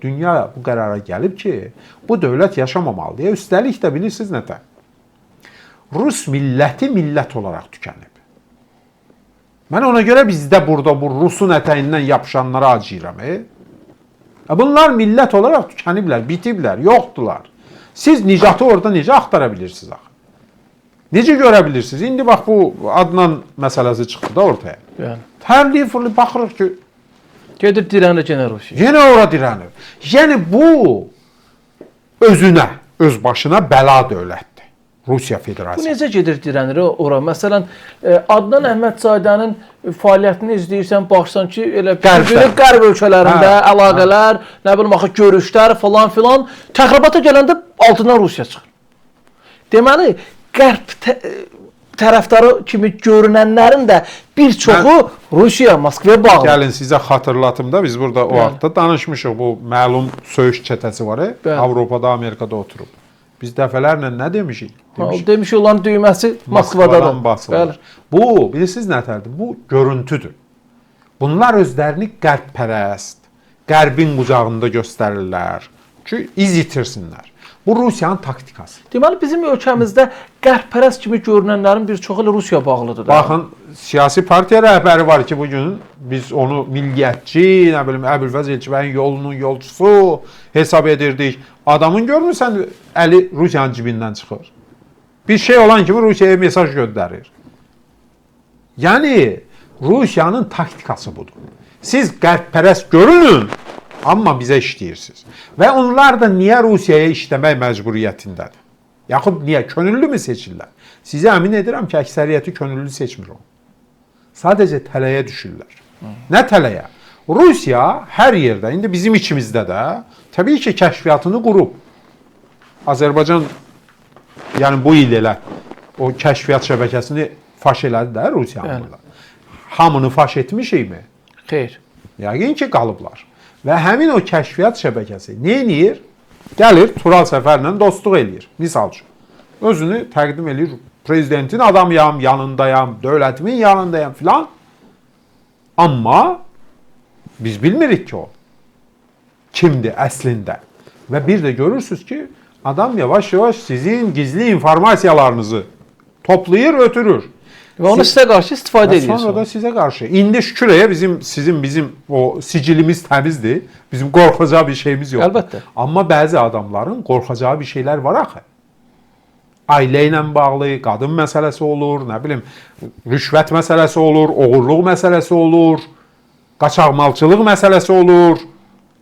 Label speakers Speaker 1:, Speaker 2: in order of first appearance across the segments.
Speaker 1: dünya bu qərara gəlib ki, bu dövlət yaşamamalıdır. Üstəlik də bilirsiniz nətə? Rus milləti millət olaraq tükənib. Mən ona görə bizdə burada bu Rusun ətəyindən yapışanlara acıyıram. Bunlar millət olaraq tükəniblər, bitiblər, yoxdular. Siz nicatı orada necə axtara bilirsiniz axı? Necə görə bilirsiniz? İndi bax bu Adnan məsələsi çıxdı da ortaya.
Speaker 2: Yəni.
Speaker 1: Tərliyib fırlayıb baxırıq ki,
Speaker 2: gedir dirənir yenə Rusiya.
Speaker 1: yenə ora dirənir. Yəni bu özünə, öz başına bəla dövlətdir. Rusiya
Speaker 2: Bu
Speaker 1: Federasiyası.
Speaker 2: necə gedir dirənir ora? Məsələn, Adnan Əhmədzadənin fəaliyyətini izləyirsən, baxsan ki, elə qərb ölkələrində əlaqələr, nə bilim axı görüşlər falan filan, təxribata gələndə altından Rusiya çıxır. Deməli, qərb tərəfdarı kimi görünənlərin də bir çoxu Rusiya, Moskvaya bağlı.
Speaker 1: Gəlin sizə xatırlatım da, biz burada o vaxtda danışmışıq. Bu məlum söyüş çətəsi var, Avropada, Amerikada oturub. Biz dəfələrlə nə demişik?
Speaker 2: Demişik olan düyməsi Moskvadadır.
Speaker 1: Basılır. Bu, bilirsiniz nətərdir? Bu görüntüdür. Bunlar özlərini qərbpərəst, qərbin qucağında göstərirlər ki, iz itirsinlər. Bu Rusiyanın taktikası.
Speaker 2: Deməli, bizim ölkəmizdə qərbpərəst kimi görünənlərin bir çoxu Rusiya bağlıdır.
Speaker 1: Baxın, siyasi partiya rəhbəri var ki, bugün biz onu milliyyətçi, nə bilim, Əbülfəz Elçibəyin yolunun yolcusu hesab edirdik. Adamın görmürsən, əli Rusiyanın cibindən çıxır. Bir şey olan kimi Rusiyaya mesaj göndərir. Yəni, Rusiyanın taktikası budur. Siz qərbpərəst görünün, amma bizə işləyirsiniz. Və onlar da niyə Rusiyaya işləmək məcburiyyətindədir? Yaxud niyə? Könüllü mü seçirlər? Sizə əmin edirəm ki, əksəriyyəti könüllü seçmir o. Sadəcə tələyə düşürlər. Nə tələyə? Rusiya hər yerdə, indi bizim içimizdə də təbii ki, kəşfiyyatını qurub. Azərbaycan, yəni bu il elə o kəşfiyyat şəbəkəsini faş elədi də Rusiyanın burada. Hamını faş etmişikmi?
Speaker 2: Xeyr.
Speaker 1: Yəqin ki, qalıblar. Və həmin o kəşfiyyat şəbəkəsi nə edir? Gəlir, Tural Səfərlə dostluq eləyir. Misal üçün. Özünü təqdim eləyir. Prezidentin adamıyam, yanındayam, dövlətimin yanındayam filan. Amma biz bilmirik ki o kimdir əslində. Və bir də görürsünüz ki, adam yavaş-yavaş sizin gizli informasiyalarınızı toplayır, ötürür.
Speaker 2: Və onu sizə qarşı istifadə edirsiniz.
Speaker 1: Sonra da sizə qarşı. İndi şükür bizim o sicilimiz təmizdir. Bizim qorxacağı bir şeyimiz yoxdur.
Speaker 2: Əlbəttə.
Speaker 1: Amma bəzi adamların qorxacağı bir şeylər var axı. Ailə ilə bağlı, qadın məsələsi olur, nə bilim, rüşvət məsələsi olur, oğurluq məsələsi olur, qaçaqmalçılıq məsələsi olur,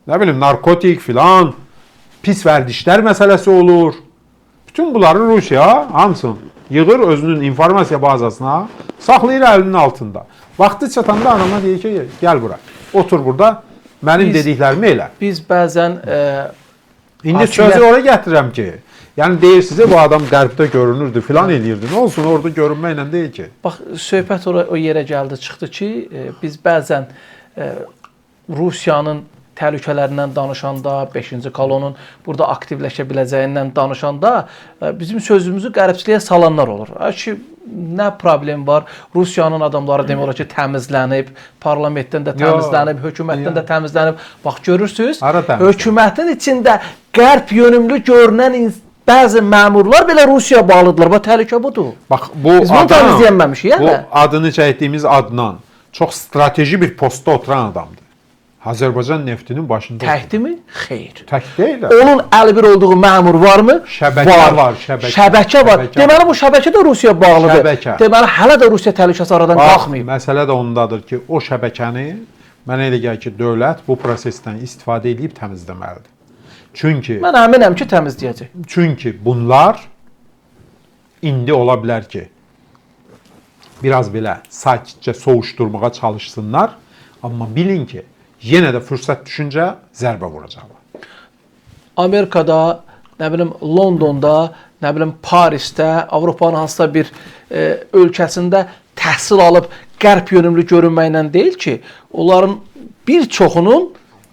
Speaker 1: nə bilim, narkotik filan, pis vərdişlər məsələsi olur. Bütün bunları Rusiya hamısını yığır özünün informasiya bazasına, saxlayır əlinin altında. Vaxtı çatanda adama deyir ki, gəl bura, otur burada, mənim dediklərimi elə.
Speaker 2: Biz bəzən...
Speaker 1: İndi sözü oraya gətirirəm ki, yəni deyir sizə bu adam qərbdə görünürdü, filan eləyirdi. Nə olsun, orada görünməklə deyil ki.
Speaker 2: Bax, söhbət o yerə gəldi, çıxdı ki, biz bəzən Rusiyanın təhlükələrindən danışanda, 5-ci kolonun burada aktivləşə biləcəyindən danışanda bizim sözümüzü qəribçiliyə salanlar olur. Ki, nə problem var? Rusiyanın adamları demək olar ki, təmizlənib, parlamentdən də təmizlənib, hökumətdən də təmizlənib. Bax, görürsünüz, hökumətin içində qərb yönümlü görünən bəzi məmurlar belə Rusiya bağlıdırlar. Bax, təhlükə budur.
Speaker 1: Bax, bu
Speaker 2: biz bunu təmizləyənməmişik.
Speaker 1: Bu adını çəkdiyimiz Adnan çox strateji bir postda oturan adamdır. Azərbaycan neftinin başında.
Speaker 2: Təkdir mi? Xeyr.
Speaker 1: Tək deyil.
Speaker 2: Onun əlbir olduğu məmur varmı?
Speaker 1: Şəbəkə var.
Speaker 2: Şəbəkə var. Deməli, bu şəbəkə də Rusiya bağlıdır.
Speaker 1: Şəbəkə.
Speaker 2: Deməli, hələ də Rusiya təhlükəsi aradan qalxmayıb.
Speaker 1: Məsələ də ondadır ki, o şəbəkəni mənə elə gəlir ki, dövlət bu prosesdən istifadə edib təmizləməlidir. Çünki
Speaker 2: mən əminəm ki, təmizləyəcək.
Speaker 1: Çünki bunlar indi ola bilər ki, biraz belə sakitcə soğuşdurmağa çalışsınlar, amma bilin ki, yenə də fürsət düşüncə zərbə vuracaqlar.
Speaker 2: Amerikada, nə bilim, Londonda, nə bilim, Parisdə, Avropanın hansısa bir ölkəsində təhsil alıb qərb yönümlü görünməklə deyil ki, onların bir çoxunun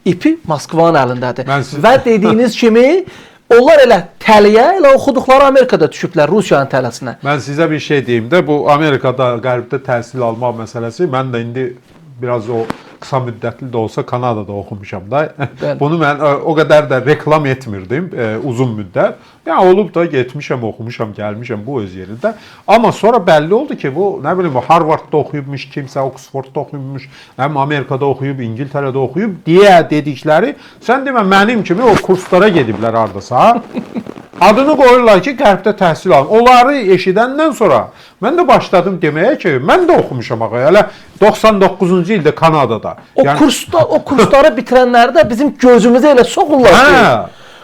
Speaker 2: ipi Moskvanın əlindədir. Və dediyiniz kimi, onlar elə təliyə, elə oxuduqları Amerikada düşüblər, Rusiyanın tələsinə.
Speaker 1: Mən sizə bir şey deyim də, bu Amerikada, qərbdə təhsil almaq məsələsi, mən də indi biraz o qısa müddətli də olsa Kanadada oxumuşam da.
Speaker 2: Bəli.
Speaker 1: Bunu mən o qədər də reklam etmirdim uzun müddət. Ya olub da getmişəm, oxumuşam, gəlmişəm bu öz yerində. Amma sonra bəlli oldu ki, bu nə bilim Harvardda oxuyubmuş, kimsə Oxfordda oxuyubmuş, həm Amerikada oxuyub, İngiltərədə oxuyub deyə dedikləri, sən demə mənim kimi o kurslara gediblər hardasa. Adını qoyurlar ki, Qərbdə təhsil alın. Onları eşidəndən sonra mən də başladım deməyə ki, mən də oxumuşam axı. Hələ 99-cu ildə Kanadada.
Speaker 2: O kursları bitirənləri də bizim gözümüzə elə soxurlar ki.
Speaker 1: Hə.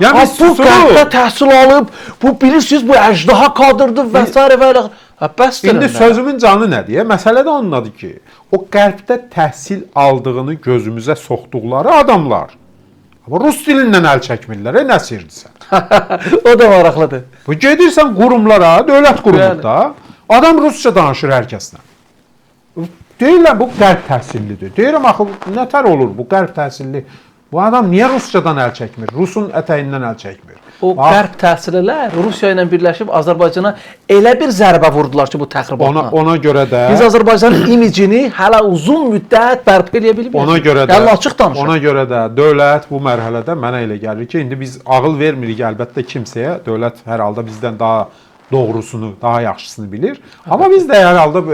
Speaker 1: Yəni biz
Speaker 2: bu
Speaker 1: susuru.
Speaker 2: Qərbdə təhsil alıb, bu bilirsiniz, bu əjdaha kadrdır və s. və elə. Bəsdir.
Speaker 1: İndi sözümün canı nədir? Məsələ də ondadır ki, o Qərbdə təhsil aldığını gözümüzə soxduqları adamlar. Amma rus dilindən əl çəkmirlər, nəsirdirsən.
Speaker 2: O da maraqlıdır.
Speaker 1: Bu gedirsən qurumlara, dövlət qurumunda, adam rusca danışır hər kəslə. Deyirlər bu qərb təhsillidir. Deyirəm axı nətər olur bu qərb təhsilli? Bu adam niyə ruscadan əl çəkmir? Rusun ətəyindən əl çəkmir.
Speaker 2: O qərb təhsillilər Rusiya ilə birləşib Azərbaycana elə bir zərbə vurdular ki, bu təxribatla.
Speaker 1: Ona görə də
Speaker 2: biz Azərbaycanın imicini hələ uzun müddət bərpa eləyə bilmirik.
Speaker 1: Ona görə də
Speaker 2: yəni açıq danışaq.
Speaker 1: Ona görə də dövlət bu mərhələdə mənə elə gəlir ki, indi biz ağıl vermirik əlbəttə kimsəyə. Dövlət hər halda bizdən daha doğrusunu, daha yaxşısını bilir. Amma biz də hər halda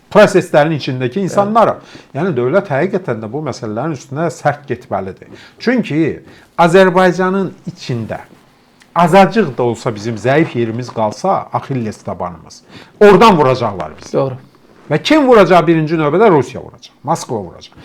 Speaker 1: proseslərin içindəki insanlarıq. Yəni dövlət həqiqətən də bu məsələlərin üstünə sərt getməlidir. Çünki Azərbaycanın içində azacıq da olsa bizim zəif yerimiz qalsa, Axilles tabanımız. Oradan vuracaqlar bizi.
Speaker 2: Doğru.
Speaker 1: Və kim vuracaq birinci növbədə? Rusiya vuracaq. Moskva vuracaq.